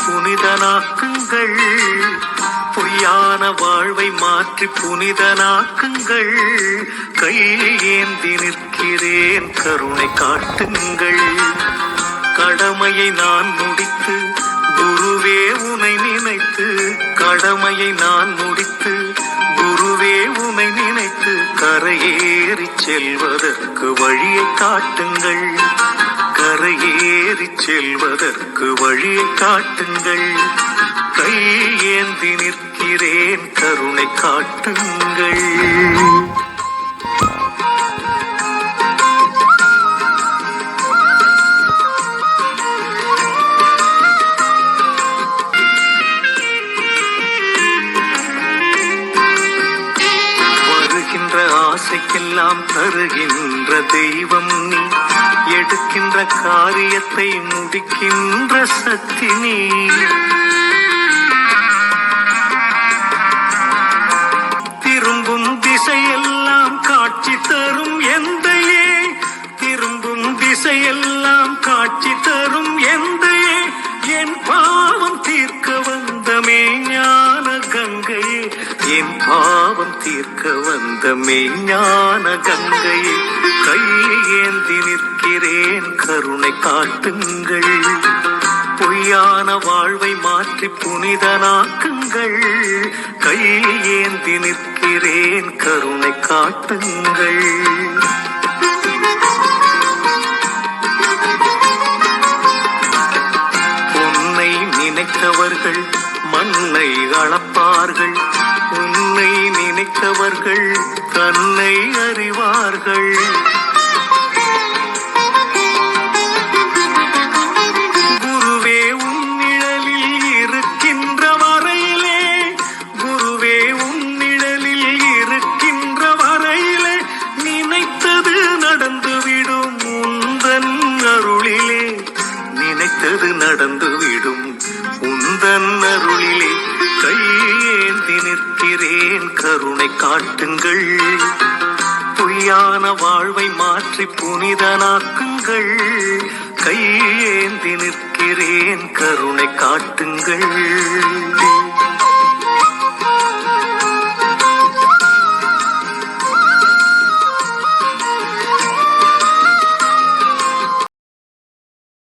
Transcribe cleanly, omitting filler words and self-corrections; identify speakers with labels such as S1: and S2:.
S1: புனிதனாக்குங்கள். பொய்யான வாழ்வை மாற்றி புனிதனாக்குங்கள். கையேந்தி நிற்கிறேன் கருணை காட்டுங்கள். கடமையை நான் முடித்து குருவே உனை நினைத்து, கடமையை நான் முடித்து குருவே உனை நினைத்து கரையேறி செல்வதற்கு வழியை காட்டுங்கள். கரையேறி செல்வதற்கு வழியை காட்டுங்கள். கையேந்தி நிற்கிறேன் கருணை காட்டுங்கள். ஆசைக்கெல்லாம் தருகின்ற தெய்வம் நீ, எடுக்கின்ற காரியத்தை முடிக்கின்ற சக்தி நீ. திரும்பும் திசையெல்லாம் காட்சி தரும் எந்தையே, திரும்பும் திசையெல்லாம் காட்சி தரும் எந்தையே, என் பாவம் தீர்க்க வந்த மெய்ஞான கங்கையே, என் பாவம் தீர்க்க வந்த மெய்ஞான கங்கையே, கையேந்தி நிற்கிறேன் கருணை காட்டுங்கள். பொய்யான வாழ்வை மாற்றி புனிதனாக்குங்கள். கையேந்தி நிற்கிறேன் கருணை காட்டுங்கள். உன்னை நினைத்தவர்கள் மண்ணை அளப்பார்கள். உன்னை நினைத்தவர்கள் தன்னை அறிவார்கள். குருவே உன் நிழலில் இருக்கின்ற வரையிலே, குருவே உன் நிழலில் இருக்கின்ற வரையிலே, நினைத்தது நடந்துவிடும் உந்தன் அருளிலே, நினைத்தது நடந்துவிடும் உந்தன் அருளிலே. கையேந்தி நிற்கிறேன் கருணை காட்டுங்கள். பொய்யான வாழ்வை மாற்றி புனிதனாக்குங்கள். கையேந்தி நிற்கிறேன் கருணை காட்டுங்கள்.